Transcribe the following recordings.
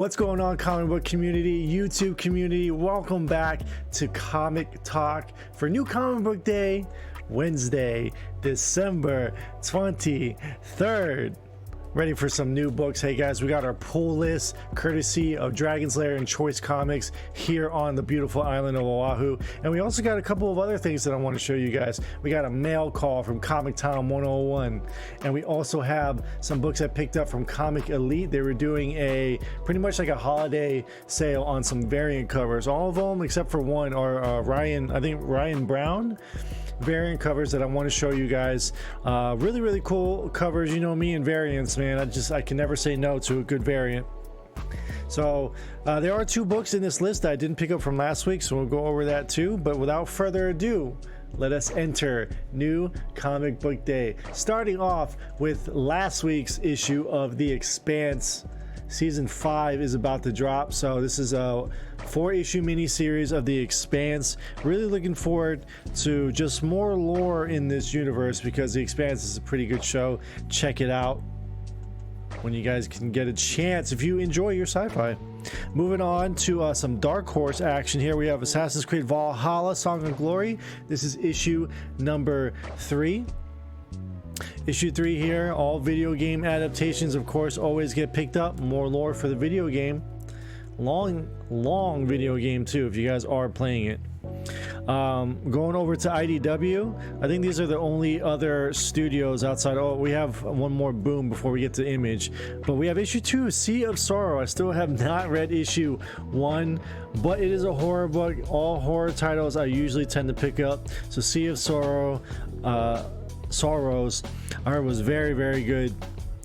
What's going on, comic book community, YouTube community? Welcome back to Comic Talk for New Comic Book Day, Wednesday, December 23rd. Ready for some new books. Hey guys, we got our pull list courtesy of Dragon's Lair and Choice Comics here on the beautiful island of Oahu. And we also got a couple of other things that I want to show you guys. We got a mail call from ComicTom101, and we also have some books I picked up from Comic Elite. They were doing a pretty much like a holiday sale on some variant covers. All of them except for one are Ryan Brown variant covers that I want to show you guys. Really cool covers. You know me and variants, man. I can never say no to a good variant. So there are two books in this list that I didn't pick up from last week, so we'll go over that too. But without further ado, let us enter New Comic Book Day, starting off with last week's issue of The Expanse. Season 5 is about to drop, so this is a 4-issue miniseries of The Expanse. Really looking forward to just more lore in this universe, because The Expanse is a pretty good show. Check it out when you guys can get a chance if you enjoy your sci-fi. Moving on to some Dark Horse action here. We have Assassin's Creed Valhalla Song of Glory. This is issue number 3. Issue 3 here. All video game adaptations, of course, always get picked up. More lore for the video game. Long video game too, if you guys are playing it. Going over to IDW, I think these are the only other studios outside. Oh, we have one more Boom before we get to Image, but we have issue 2, Sea of Sorrow. I still have not read issue 1, but it is a horror book. All horror titles I usually tend to pick up. So Sea of Sorrows I heard was very good,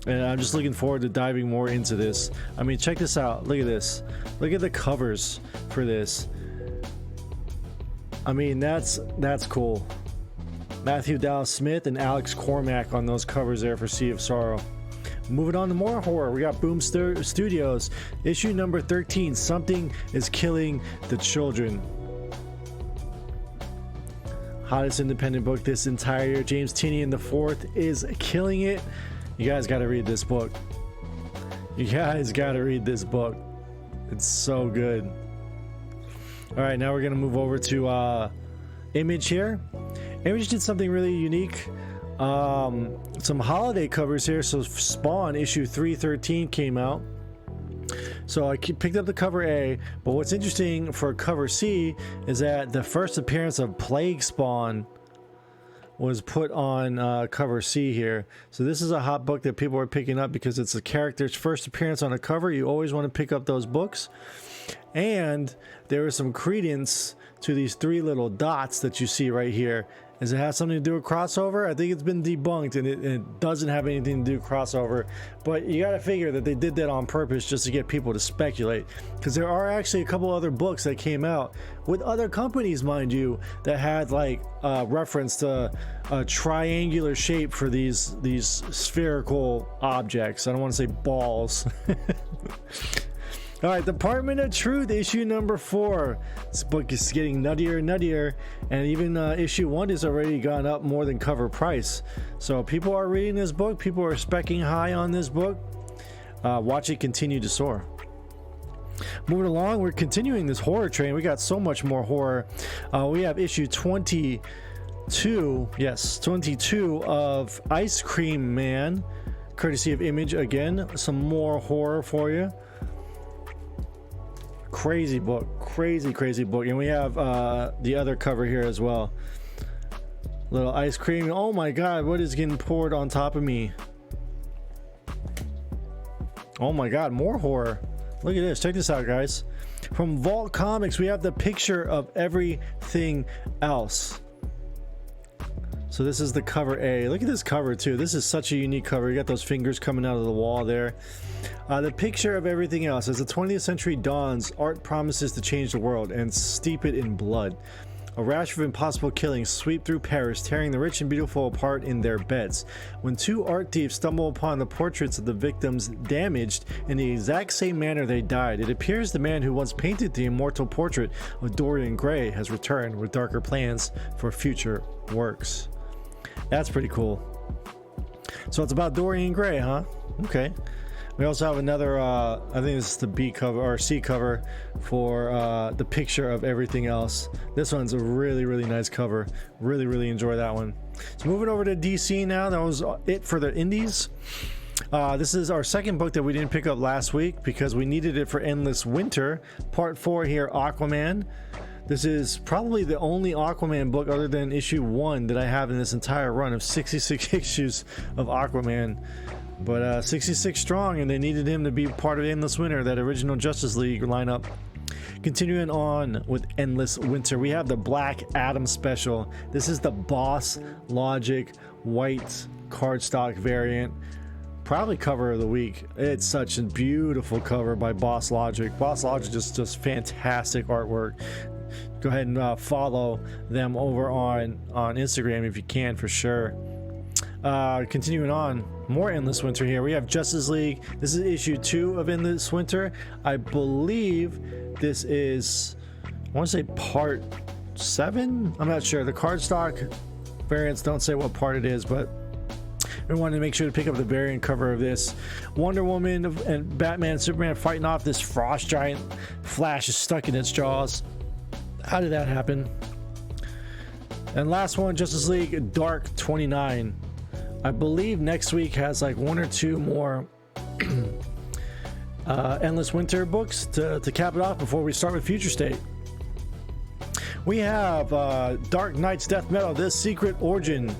and I'm just looking forward to diving more into this. I mean, check this out. Look at this. Look at the covers for this. I mean, that's cool. Matthew Dallas Smith and Alex Cormack on those covers there for Sea of Sorrow. Moving on to more horror, we got Boom Studios, issue number 13, Something is Killing the Children. Hottest independent book this entire year. James Tynion IV is killing it. You guys got to read this book. You guys got to read this book. It's so good. All right, now we're gonna move over to Image here. Image did something really unique. Some holiday covers here. So Spawn issue 313 came out. So I picked up the cover A, but what's interesting for cover C is that the first appearance of Plague Spawn was put on cover C here. So this is a hot book that people are picking up because it's a character's first appearance on a cover. You always want to pick up those books. And there is some credence to these 3 little dots that you see right here. Does it have something to do with crossover? I think it's been debunked, and it doesn't have anything to do with crossover. But you got to figure that they did that on purpose just to get people to speculate. Because there are actually a couple other books that came out with other companies, mind you, that had like reference to a triangular shape for these spherical objects. I don't want to say balls. All right, Department of Truth, issue number 4. This book is getting nuttier and nuttier, and even issue 1 has already gone up more than cover price. So people are reading this book. People are specking high on this book. Watch it continue to soar. Moving along, we're continuing this horror train. We got so much more horror. We have issue 22. Yes, 22 of Ice Cream Man, courtesy of Image. Again, some more horror for you. Crazy book, crazy book. And we have the other cover here as well. Little ice cream. Oh my god, what is getting poured on top of me? Oh my god, more horror. Look at this. Check this out, guys. From Vault Comics, we have the picture of everything else. So this is the cover A. Look at this cover too. This is such a unique cover. You got those fingers coming out of the wall there. The picture of everything else. As the 20th century dawns, art promises to change the world and steep it in blood. A rash of impossible killings sweep through Paris, tearing the rich and beautiful apart in their beds. When 2 art thieves stumble upon the portraits of the victims damaged in the exact same manner they died, it appears the man who once painted the immortal portrait of Dorian Gray has returned with darker plans for future works. That's pretty cool. So it's about Dorian Gray, huh? Okay. We also have another, I think this is the B cover or C cover for the picture of everything else. This one's a really nice cover. Really enjoy that one. So moving over to DC now. That was it for the indies. This is our second book that we didn't pick up last week because we needed it for Endless Winter. Part 4 here, Aquaman. This is probably the only Aquaman book other than issue 1 that I have in this entire run of 66 issues of Aquaman. But 66 strong, and they needed him to be part of Endless Winter, that original Justice League lineup. Continuing on with Endless Winter, we have the Black Adam special. This is the Boss Logic white cardstock variant. Probably cover of the week. It's such a beautiful cover by Boss Logic. Boss Logic just fantastic artwork. Go ahead and follow them over on Instagram if you can, for sure. Continuing on, more Endless Winter here. We have Justice League. This is issue 2 of Endless Winter. I believe this is, I want to say part 7. I'm not sure. The cardstock variants don't say what part it is, but we wanted to make sure to pick up the variant cover of this. Wonder Woman and Batman and Superman fighting off this frost giant. Flash is stuck in its jaws. How did that happen? And last one, Justice League Dark 29. I believe next week has like 1 or 2 more Endless Winter books to cap it off before we start with Future State. We have Dark Knight's Death Metal, This Secret Origin.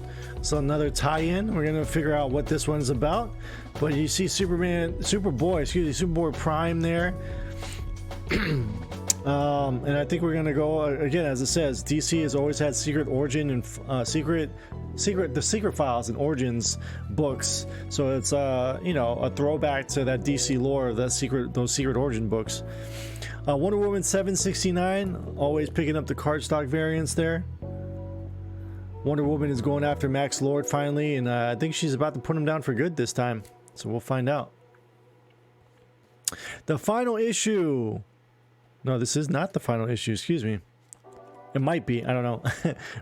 So another tie-in. We're gonna figure out what this one's about. But you see Superboy Prime there. And I think we're gonna go again, as it says, DC has always had Secret Origin and the Secret Files and Origins books. So it's you know, a throwback to that DC lore of those Secret Origin books. Wonder Woman 769, always picking up the cardstock variants there. Wonder Woman is going after Max Lord finally, and I think she's about to put him down for good this time. So we'll find out. The final issue. No, this is not the final issue. Excuse me. It might be. I don't know.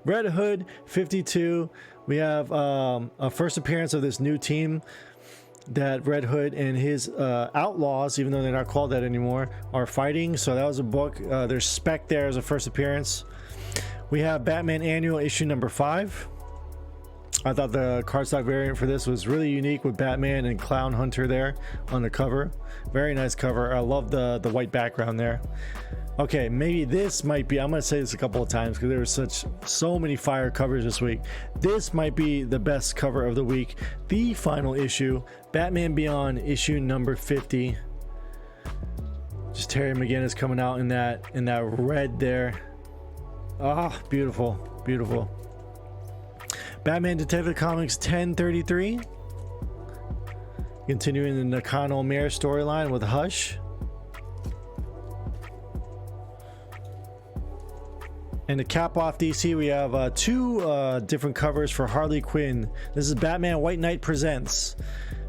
Red Hood 52. We have a first appearance of this new team that Red Hood and his outlaws, even though they're not called that anymore, are fighting. So that was a book. There's Spec there as a first appearance. We have Batman Annual issue number 5. I thought the cardstock variant for this was really unique with Batman and Clown Hunter there on the cover. Very nice cover. I love the white background there. Okay, maybe this might be, I'm going to say this a couple of times because there were so many fire covers this week. This might be the best cover of the week. The final issue, Batman Beyond issue number 50. Just Terry McGinnis coming out in that red there. Ah, beautiful, beautiful. Batman Detective Comics 1033. Continuing the Lemire storyline with Hush. And to cap off DC, we have 2 different covers for Harley Quinn. This is Batman White Knight Presents.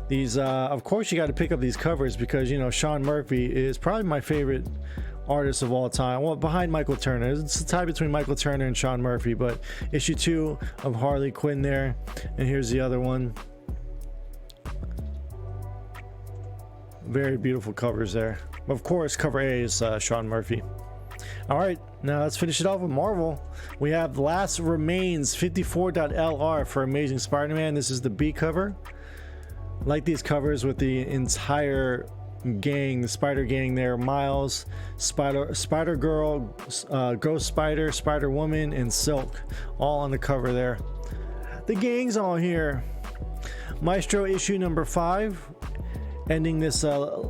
These, of course, you got to pick up these covers because, you know, Sean Murphy is probably my favorite artist of all time. Well, behind Michael Turner. It's a tie between Michael Turner and Sean Murphy, but issue 2 of Harley Quinn there. And here's the other one. Very beautiful covers there. Of course, cover A is Sean Murphy. All right, now let's finish it off with Marvel. We have Last Remains 54.LR for Amazing Spider-Man. This is the B cover. Like these covers with the entire gang, the Spider Gang there. Miles, Spider Girl, Ghost Spider, Spider Woman, and Silk, all on the cover there. The gang's all here. Maestro issue number 5, ending this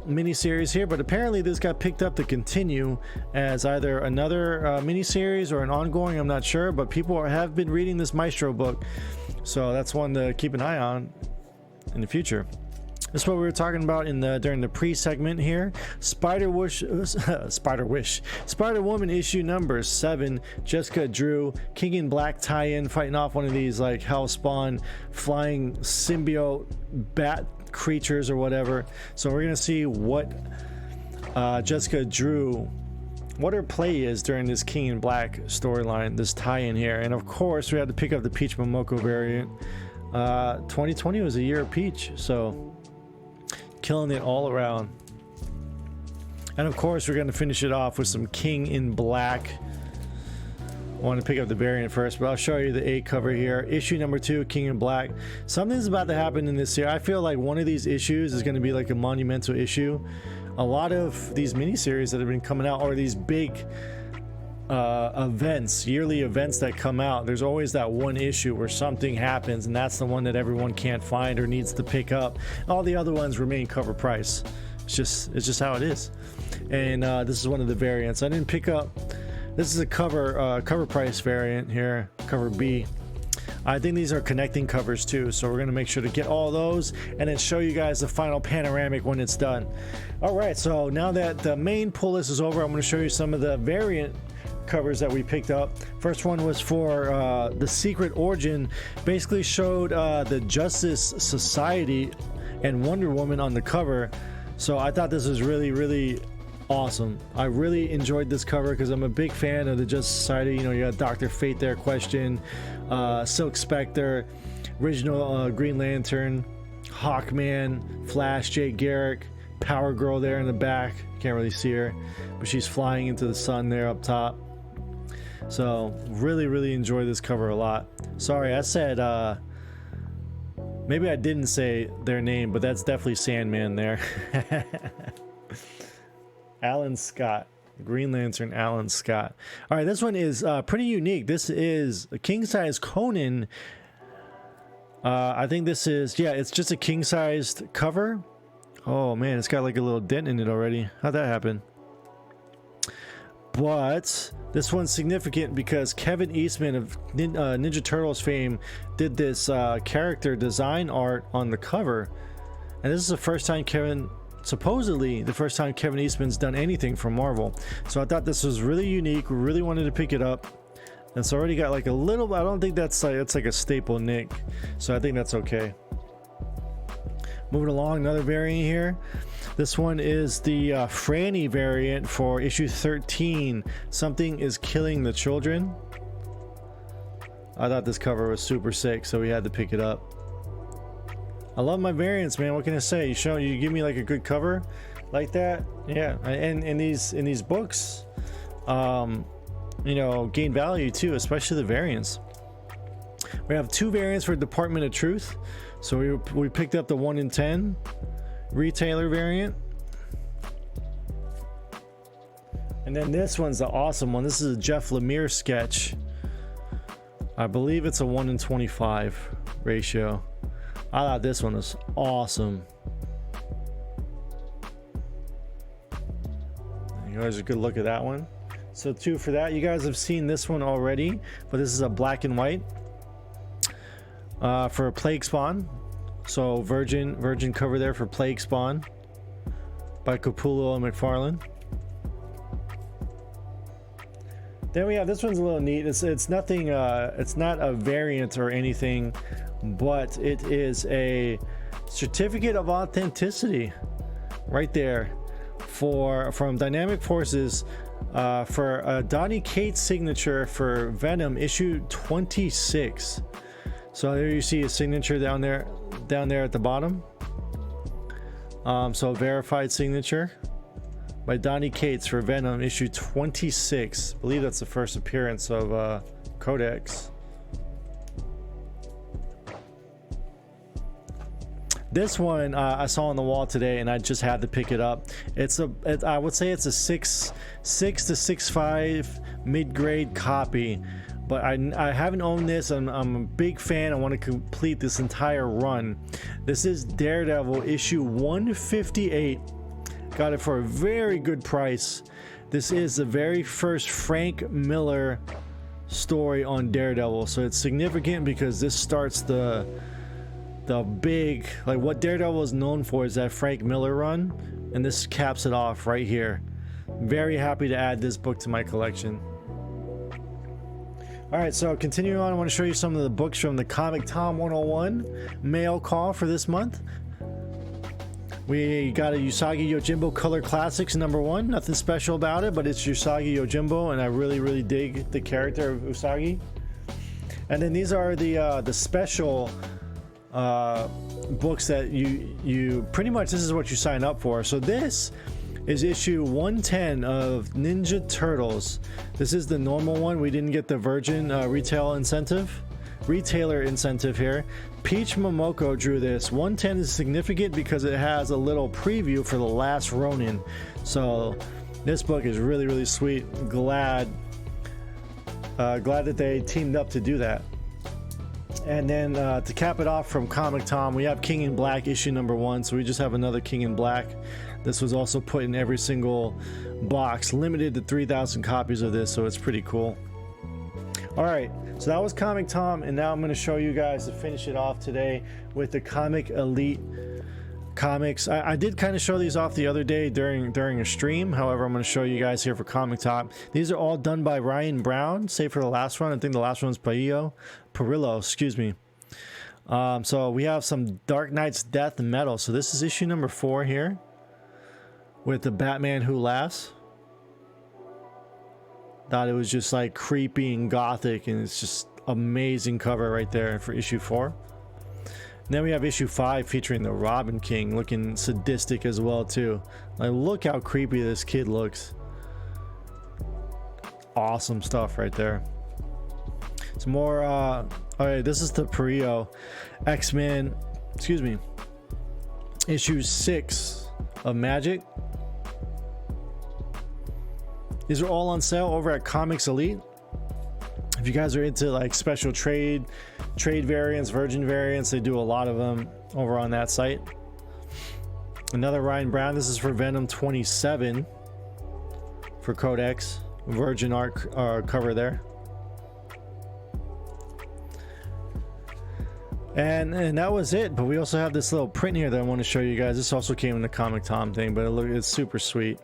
mini-series here, but apparently this got picked up to continue as either another mini-series or an ongoing. I'm not sure, but people have been reading this Maestro book, so that's one to keep an eye on in the future. This is what we were talking about during the pre-segment here. Spider Woman issue number 7. Jessica Drew, King in Black tie-in, fighting off one of these like Hellspawn flying symbiote bat creatures or whatever. So we're gonna see what Jessica Drew, what her play is during this King in Black storyline, this tie-in here. And of course we had to pick up the Peach Momoko variant. 2020 was a year of Peach, so killing it all around. And of course, we're going to finish it off with some King in Black. I want to pick up the variant first, but I'll show you the 8 cover here. Issue number 2, King in Black. Something's about to happen in this series. I feel like one of these issues is going to be like a monumental issue. A lot of these miniseries that have been coming out, or these big events, yearly events that come out, there's always that one issue where something happens, and that's the one that everyone can't find or needs to pick up. All the other ones remain cover price. It's just how it is. And this is one of the variants I didn't pick up. This is a cover price variant here, cover B. I think these are connecting covers too, so we're gonna make sure to get all those and then show you guys the final panoramic when it's done. All right, so now that the main pull list is over, I'm gonna show you some of the variant covers that we picked up. First one was for the Secret Origin. Basically showed the Justice Society and Wonder Woman on the cover. So I thought this was really awesome. I really enjoyed this cover because I'm a big fan of the Justice Society. You know, you got Dr. Fate there, Question, Silk Spectre, original Green Lantern, Hawkman, Flash, Jake Garrick, Power Girl there in the back. Can't really see her, but she's flying into the sun there up top. So really enjoy this cover a lot. Sorry, I said maybe I didn't say their name, but that's definitely Sandman there. Alan Scott, Green Lantern Alan Scott. All right, this one is pretty unique. This is a king-size Conan. I think this is, yeah, it's just a king-sized cover. Oh man, it's got like a little dent in it already. How'd that happen? But this one's significant because Kevin Eastman of Ninja Turtles fame did this character design art on the cover, and this is the first time supposedly the first time Kevin Eastman's done anything for Marvel. So I thought this was really unique. We really wanted to pick it up. It's already got like a little, I don't think that's like, it's like a staple nick, so I think that's okay. Moving along, another variant here. This one is the Franny variant for issue 13. Something is killing the children. I thought this cover was super sick, so we had to pick it up. I love my variants, man. What can I say? You give me like a good cover like that, yeah. And in these books, you know, gain value too, especially the variants. We have 2 variants for Department of Truth. So we picked up the 1 in 10 retailer variant, and then this one's the awesome one. This is a Jeff Lemire sketch. I believe it's a 1 in 25 ratio. I thought this one was awesome. You guys, a good look at that one. So 2 for that. You guys have seen this one already, but this is a black and white for Plague Spawn. So virgin cover there for Plague Spawn by Capullo and McFarlane. Then we have, this one's a little neat. It's nothing, it's not a variant or anything, but it is a certificate of authenticity right there from Dynamic Forces for Donny Cates signature for Venom issue 26. So there you see a signature down there at the bottom. So verified signature by Donny Cates for Venom issue 26. I believe that's the first appearance of Codex. This one I saw on the wall today, and I just had to pick it up. I would say it's a 6 to 6.5 mid-grade copy. But I haven't owned this. I'm a big fan. I want to complete this entire run. This is Daredevil issue 158. Got it for a very good price. This is the very first Frank Miller story on Daredevil, so it's significant because this starts the big, like, what Daredevil is known for is that Frank Miller run, and this caps it off right here. Very happy to add this book to my collection. Alright, so continuing on, I want to show you some of the books from the ComicTom101 mail call for this month. We got a Usagi Yojimbo Color Classics #1. Nothing special about it, but it's Usagi Yojimbo, and I really dig the character of Usagi. And then these are the special books that you pretty much, this is what you sign up for. So this is issue 110 of Ninja Turtles. This is the normal one. We didn't get the Virgin retailer incentive here. Peach Momoko drew this. 110 is significant because it has a little preview for The Last Ronin. So this book is really, really sweet. Glad that they teamed up to do that. And then to cap it off from Comic Tom, we have King in Black issue number 1. So we just have another King in Black. This was also put in every single box, limited to 3,000 copies of this, so it's pretty cool. All right, so that was Comic Tom, and now I'm going to show you guys to finish it off today with the Comic Elite comics. I did kind of show these off the other day during a stream. However, I'm going to show you guys here for Comic Top. These are all done by Ryan Brown, save for the last one. I think the last one's Perillo, excuse me. So we have some Dark Knight's Death Metal. So this is issue number 4 here with the Batman Who Laughs. Thought it was just like creepy and gothic, and it's just amazing cover right there for issue 4. And then we have issue 5 featuring the Robin King, looking sadistic as well too. Like, look how creepy this kid looks. Awesome stuff right there. Some more all right, this is the Perillo X-Men, excuse me, issue 6 of Magic. These are all on sale over at Comics Elite. If you guys are into like special trade variants, Virgin variants, they do a lot of them over on that site. Another Ryan Brown. This is for Venom 27 for Codex. Virgin art cover there. And that was it. But we also have this little print here that I want to show you guys. This also came in the Comic Tom thing, but it's super sweet.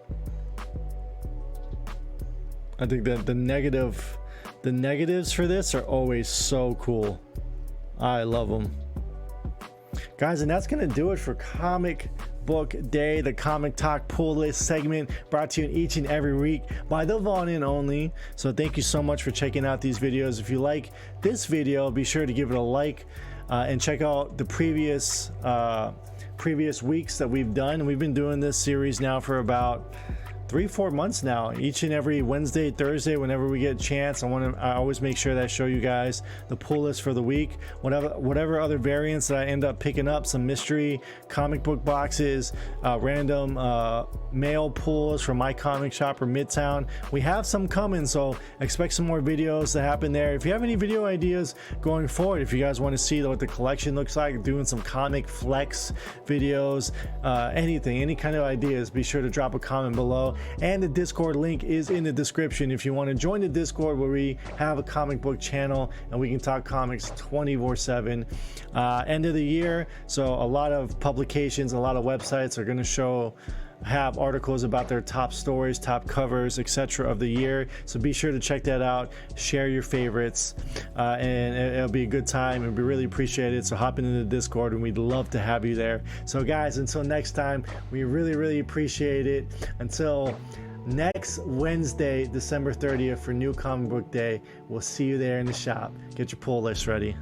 I think that the negatives for this are always so cool. I love them, guys. And that's gonna do it for Comic Book Day, the Comic Talk pull list segment brought to you each and every week by the Vaughn and Only. So thank you so much for checking out these videos. If you like this video, be sure to give it a like and check out the previous weeks that we've done. We've been doing this series now for about 3-4 months now, each and every Wednesday, Thursday, whenever we get a chance. I always make sure that I show you guys the pull list for the week, whatever other variants that I end up picking up, some mystery comic book boxes, random mail pulls from my comic shop or Midtown. We have some coming, so expect some more videos to happen there. If you have any video ideas going forward, if you guys want to see what the collection looks like, doing some comic flex videos, anything, any kind of ideas, be sure to drop a comment below. And the Discord link is in the description if you want to join the Discord, where we have a comic book channel and we can talk comics 24/7. End of the year, so a lot of publications, a lot of websites are going to have articles about their top stories, top covers, etc. of the year. So be sure to check that out, share your favorites, and it'll be a good time, and we really appreciate it. So hop into the Discord and we'd love to have you there. So guys, until next time, we really appreciate it. Until next Wednesday, December 30th for New Comic Book Day, we'll see you there in the shop. Get your pull list ready.